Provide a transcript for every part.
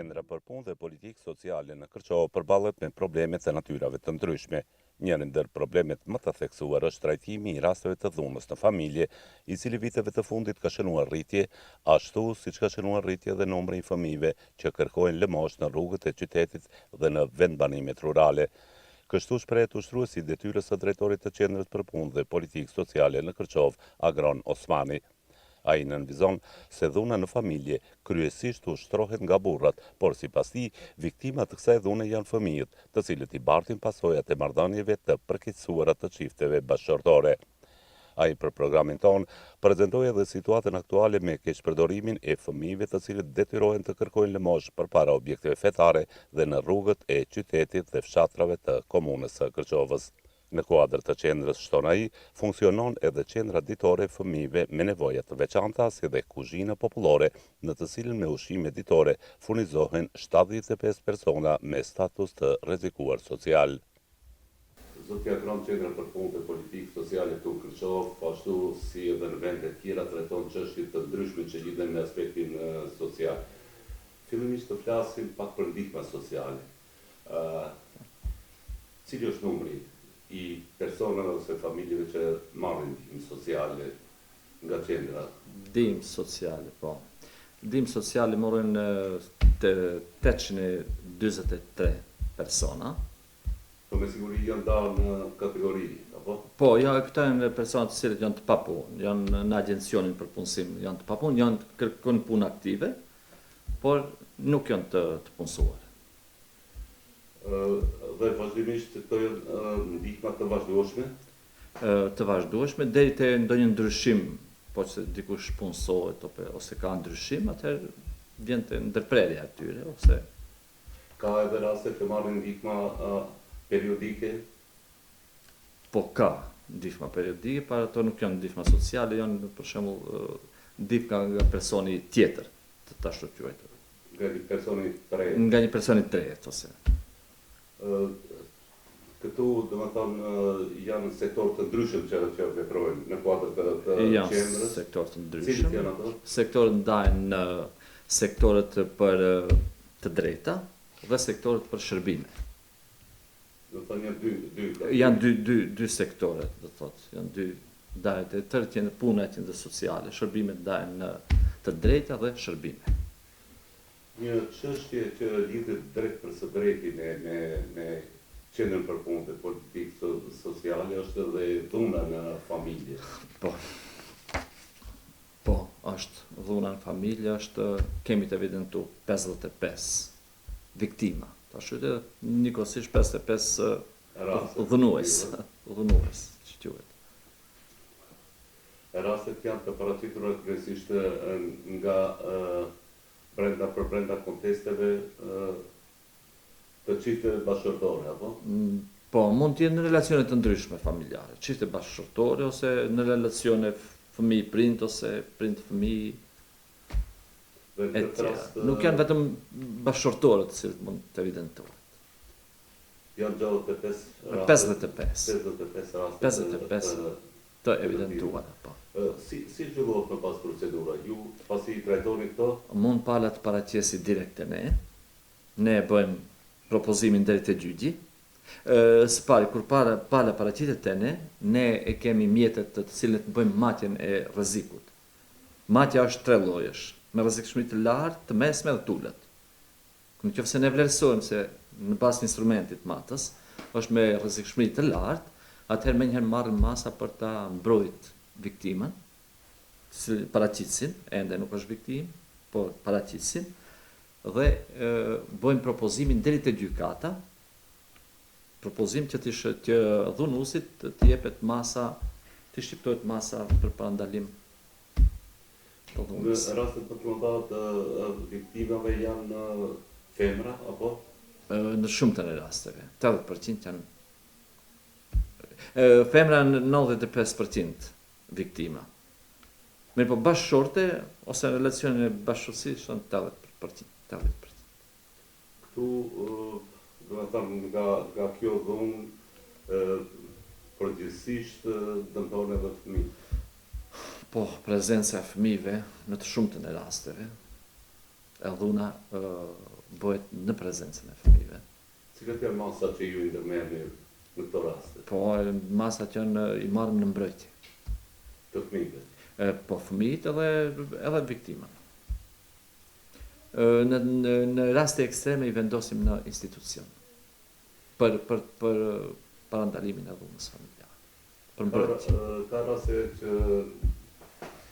Qendra për Punë dhe Politikë Sociale në Kërçov përballet me probleme të natyrave të ndryshme. Njëri ndër problemet më të theksuar është trajtimi i rasteve të dhunës në familje, i cili viteve të fundit ka shënuar rritje, ashtu siç ka shënuar rritje dhe numri i fëmijëve që kërkojnë lëmosh në rrugët e qytetit dhe në vendbanimet rurale. Kështu shprehet ushtruesi i detyrës së drejtorit të Qendrës për Punë dhe Politikë Sociale në Kërçov, Agron Osmani. Ai nënvizon se dhuna në familje kryesisht ushtrohet nga burrat, por sipas tij, viktimat të kësaj dhune janë fëmijët, të cilët i bartin pasojat e marrëdhënieve të përkeqësuara të çifteve bashkëshortore. Ai për programin ton prezantoi edhe situatën aktuale me keqpërdorimin e fëmijëve të cilët detyrohen të kërkojnë lëmosh përpara objekteve fetare dhe në rrugët e qytetit dhe fshatrave të komunës së Kërçovës. Në kuadër të qendrës, shton ai, funksionon edhe qendra ditore fëmijëve me nevoja të veçanta, si dhe kuzhina popullore, në të cilën me ushqime ditore furnizohen 75 persona me status të rrezikuar social. Zotja Agron, Qendra për Punë dhe Politikë Sociale këtu në Kërçov, ashtu si edhe në vende tjera trajton çështje të ndryshme që lidhen me aspektin social. Fillimisht të flasim pak për ndihma sociale. Cili është numri i personave ose familjeve që marrin ndihmë sociale nga qendra? Ndihmë sociale, po. Ndihmë sociale morën 843 persona. Po me siguri janë dalë në kategori, apo? Po, ja, këta janë personat të cilët janë të papunë, janë në agencionin për punësim, janë të papunë, janë kërkojnë punë aktive, por nuk janë të punësuar. Dhe vazhdimisht këto janë ndihma të vazhdueshme? Të vazhdueshme, deri te ndonjë ndryshim, po që dikush punësohet ose ka ndryshim, atëherë vjen te ndërprerja e tyre, ose... Ka edhe raste të marrin ndihma periodike? Po ka ndihma periodike, para ato nuk janë ndihma sociale, janë për shembull ndihma nga personi tjetër, të ashtu quajtur. Nga një personi tretë? Nga një personi tretë, ose... Këtu, domethënë, janë sektor të ndryshëm që veprojnë në kuadër të qendrës? Janë sektor të ndryshëm. Cilit janë ato? Sektorët ndahen në sektorët për të drejta dhe sektorët për shërbime. Do të thonë janë dy sektorët, do thotë, janë dy ndahet e tërë janë puna e qendrës sociale, shërbimet ndahen në të drejta dhe shërbime. Një çështje që lidhet drejt për së drejti me Qendrën për Punë dhe Politikë Sociale është edhe dhuna në familje. Po, është dhuna në familje, kemi të evidentu 55 viktima. Ashtu që njëkohësisht 55 dhunues, që quhet. Rastet janë të paraqitura kryesisht nga brenda kontesteve të çifteve bashkëshortore, apo? Po, mund të jenë në relacione të ndryshme familjare, çifte bashkëshortore ose në relacione fëmijë-prind ose prind-fëmijë. Nuk janë vetëm bashkëshortore të cilët mund të evidentohet. Janë gjallë 55 raste të evidentuara, po. Si zhvillohet më pas procedura? Ju pasi trajtoni këto? Mund pala të paraqesi direkt te ne bëjmë propozimin deri te gjyqi. Së pari, kur pala paraqitet te ne e kemi mjetet të cilët bëjmë matjen e rrezikut. Matja është 3 llojesh, me rrezikshmëri të lartë, të mesme dhe të ulët. Nëse ne vlerësojmë se në bazë të instrumentit matës është me rrezikshmëri të lartë, atëherë menjëherë marrim masa për ta mbrojtur viktimën, paraqitsin, ende nuk është viktimë, por paraqitsin, dhe bëjmë propozimin deri te gjykata, propozim që të dhunuesit të jepet masa, të shqiptohet masa për parandalim të dhunës. Në rastet më të mëdha të viktimave janë femra, apo? Në shumtën e rasteve, 80% janë femra në 95% viktima. Mirë po bashkëshorte, ose në relacione bashkëshortësisht janë 80%. Këtu, do të them, nga kjo dhunë, përgjithsisht dëmton edhe fëmijë. Po, prezenca e fëmijëve në të shumtën e rasteve, e dhuna bëhet në prezencën e fëmijëve. Cilat janë masat që ju i ndërmerrni në këto raste Po masat janë i marrim në mbrojtje. të fëmijëve? Po fëmijët edhe viktimat. Në raste ekstreme i vendosim në institucion për parandalimin e dhunës familjare. Për mbrojtje. Ka raste që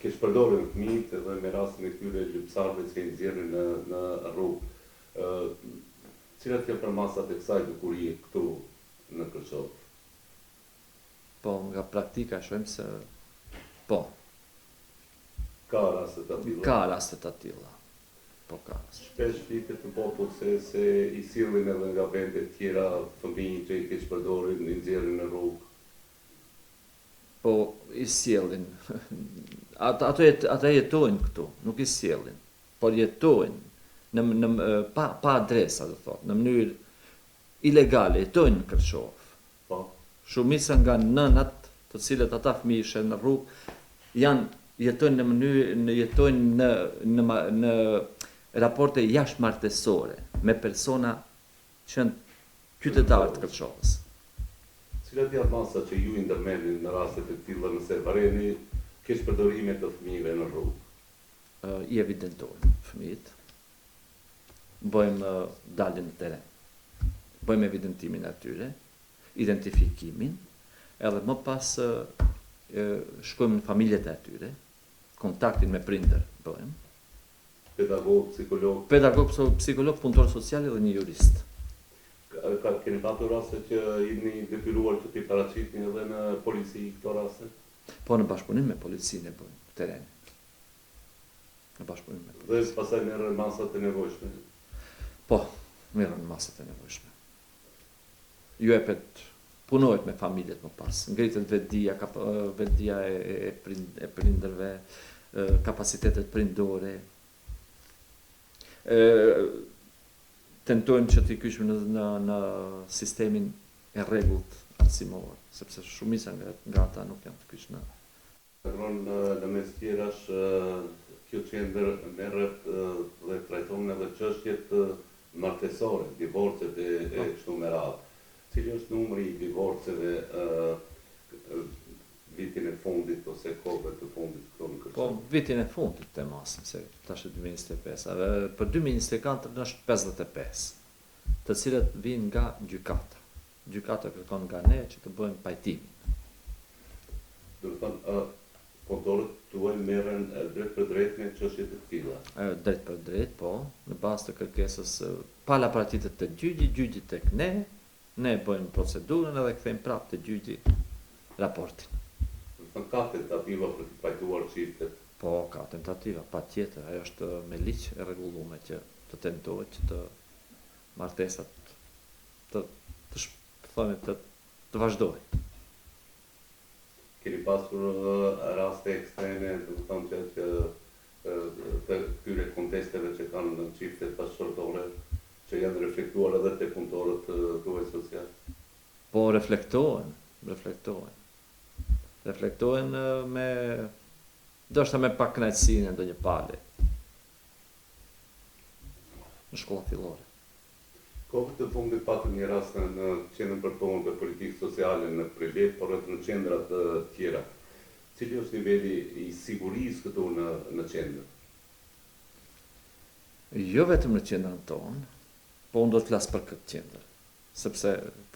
ke shpërdorin fëmijët edhe me rastin e këtyre lypsarëve që i nxjerrin në rrugë. Cilat janë për masat e kësaj dukurie këtu në Kërçov? Po nga praktika shohim se po, Ka raste të tilla? ka raste të tilla. Po ka raste. Shpesh flitet në popull se i sillin edhe nga vende tjera fëmijë që i ke shpërdorin, i nxjerrin në rrugë. Po i sjellin. Ata jetojnë këtu, nuk i sjellin, por jetojnë pa adresa, do thotë, në mënyrë ilegale, jetojnë në Kërçov. Po. Shumica nga nënat, të cilët ata fëmijë ishin në rrugë, jetojnë në raporte jashtëmartësore me persona që janë qytetarë të Kërçovës. Cilat janë masat që ju i ndërmerrni në raste të tilla nëse varreni keq përdorime të fëmijëve në rrugë? I evidentojmë fëmijët, bëjmë daljen në teren, bëjmë evidentimin atyre, identifikimin, edhe më pas shkojmë në familjet e atyre, kontaktin me prindër bëjmë, Pedagog, psikolog, punëtor social dhe një jurist. keni patur raste që jeni detyruar që t'i paraqitni edhe në polici këto raste? Po në bashkëpunim me policinë e bëjmë teren. Në bashkëpunim me policinë. Dhe pastaj merren masat e nevojshme. Po, merren masat e nevojshme. Punohet me familjet më pas, ngritet vetdia e prindërve, kapacitetet prindore. Tentojmë që t'i kyshme në sistemin e rregullt arsimor, sepse shumica nga ata nuk janë të kysh në. Në mes tjerash, kjo qendër merret dhe trajton edhe çështjet martesore, divorcet e kështu me radhë. Cili është numri i divorceve vitin e fundit ose kohëve të fundit këtu në Kërçov? Po, vitin e fundit të masim, se tash është 2025, për 2024 është 55, të cilët vinë nga gjykata. Gjykata kërkon nga ne që të bëjmë pajtimin. Do të thonë, kontorët tuaj merren drejt për drejt me çështje të tilla. Drejt për drejt, po, në bazë të kërkesës pala paraqitjet të gjyqi tek ne bëjmë procedurën edhe kthejmë prapë të gjyqi raportin. Ka tentativa për të pajtuar çiftet? Po, ka tentativa, patjetër, ajo është me ligj e rregulluar që të tentohet që të martesat të vazhdojnë. Keni pasur raste ekstreme, do të thonë që të këtyre kontesteve që kanë në çiftet bashkëtorë, që janë reflektuar edhe te punëtorët tuaj social? Po, reflektohen. Reflektohen ndoshta me pak kënaqësi në ndonjë pale. Në shkolla fillore. Kohët të fundit patëm një rast në qendrën për punën dhe politikë sociale në Privlet, por edhe në qendra të tjera. Cili është niveli i sigurisë këtu në qendër? Jo vetëm në qendrën tonë, po unë do të flas për këtë qendër, sepse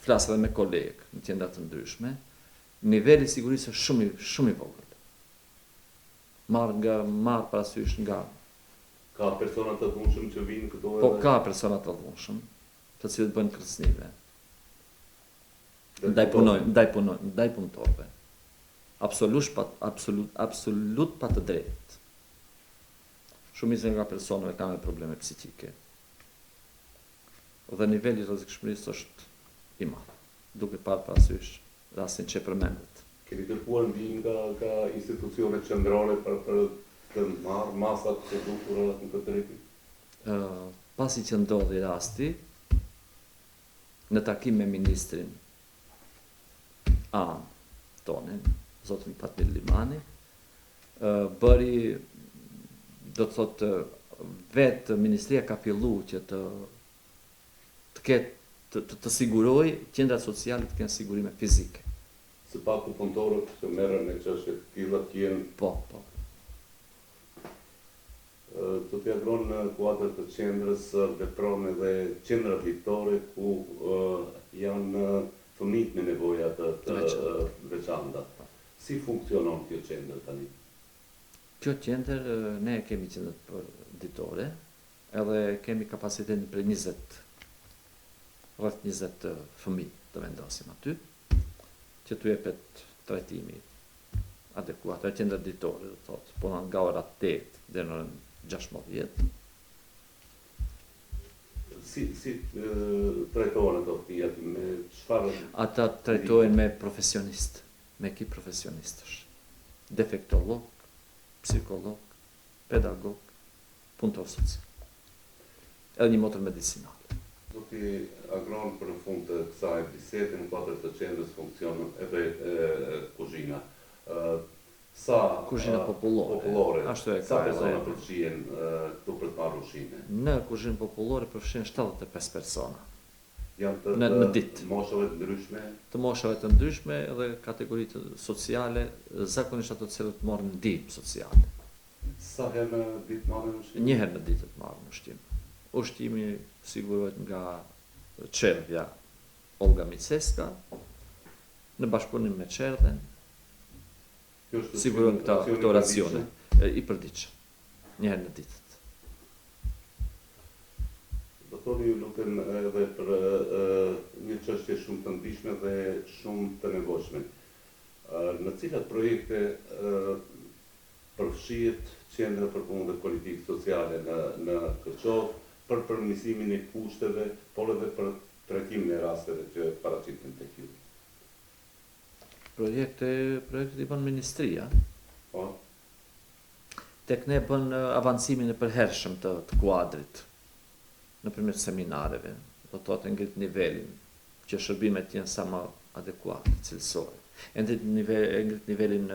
flas edhe me kolegë në qendra të ndryshme. Niveli i sigurisë është shumë i vogël. Marr parasysh nga. Ka persona të dhunshëm që vinë këtu? Po ka persona të dhunshëm, të cilët bëjnë kërcënime. Ndaj punëtorëve. Absolut pa të drejtë. Shumica nga personave kanë probleme psiqike. Dhe niveli i rrezikshmërisë është i madh, duke parë parasysh rastin që përmendet. Keni kërkuar ndihmë nga institucionet qendrore për të marrë masat të dukura në këtë drejtim? Pasi që ndodhi rasti, në takim me ministrin tonin, zotin Fatmir Limani, bëri, do të thotë, vetë Ministria ka fillu që të ketë të siguroj qendrat sociale të kenë sigurime fizike. Së paku punëtorët që merren me çështje të tilla janë Po. do t'ja gronë në kuadër të qendrës vepron edhe qendra ditore ku janë fëmijët me nevoja të veçanta. Si funksionon kjo qendër tani? Kjo qendër, ne kemi qendër për ditore, edhe kemi kapacitetin për rreth 20 fëmijë të vendosim aty, që t'u jepet trajtimi adekuat. E qendër ditore, do thotë, po nga ora 8 deri në orën 16. Si trajtohen ato fëmijët me çfarë? Ata trajtohen me profesionistë, me ekip profesionistësh. Defektolog, psikolog, pedagog, punëtor social. Edhe një motër medicinale. Do t'i agronë për në fund të kësaj bisede në kuadër të qendrës funksionon edhe kuzhina. Kuzhina popullore. Ashtu e ka sa edhe. persona përfshihen këtu për të marrë ushqime? Në kuzhinë popullore përfshihen 75 persona. Janë Në ditë. moshave të ndryshme. Të moshave të ndryshme edhe kategoritë sociale, zakonisht ato të cilët morën ndihmë sociale. Sa herë në ditë marrin ushqime? Një herë në ditë të marrën ushqim. Ushqimi sigurohet nga Çerdhja Olga Miceska, në bashkëpunim me Çerdhen, Kjo është sigurohen aksioni këto racione përditshëm. i përditshëm. Një herë në ditë. Do thoni ju lutem edhe për një çështje shumë të ndihshme dhe shumë të nevojshme. Në cilat projekte përfshihet qendra për punë dhe politikë sociale në Kërçov për përmirësimin e kushteve, por edhe për trajtimin e rasteve që paraqiten tek ju? Projektet i bën ministria. Po, Tek ne bën avancimin e përhershëm të kuadrit nëpërmjet seminareve, do të thotë ngrit nivelin, që shërbimet jenë sa më adekuate, cilësore. E ngrit nivelin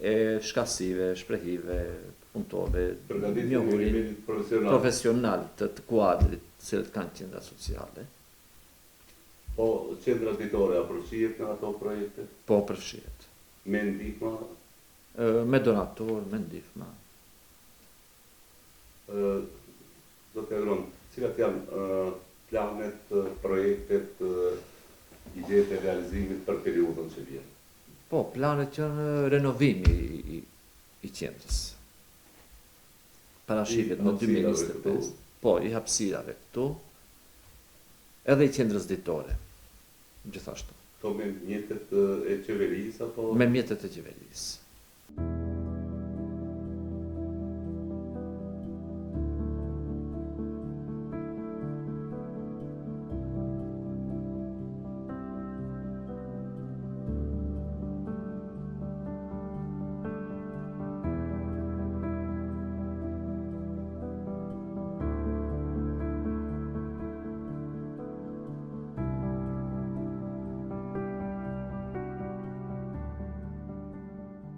e shkasive, shprehive, punëtorëve, përgatitjen e njohurin nivelit profesional. profesional të kuadrit të cilët kanë qendra sociale, Po, qendra ditore a përfshihet në ato projekte? po përfshihet. Me ndihma, Me donator, me ndihma. do të agron, cilat janë planet, projektet, idetë e realizimit për periudhën që vjen? Po, planet janë renovimi i qendrës. Parashifjet në hapësirave 2025. këtu. Po, i hapësirave këtu, edhe i qendrës ditore, gjithashtu, To me mjetet e qeverisë apo? me mjetet e qeverisë.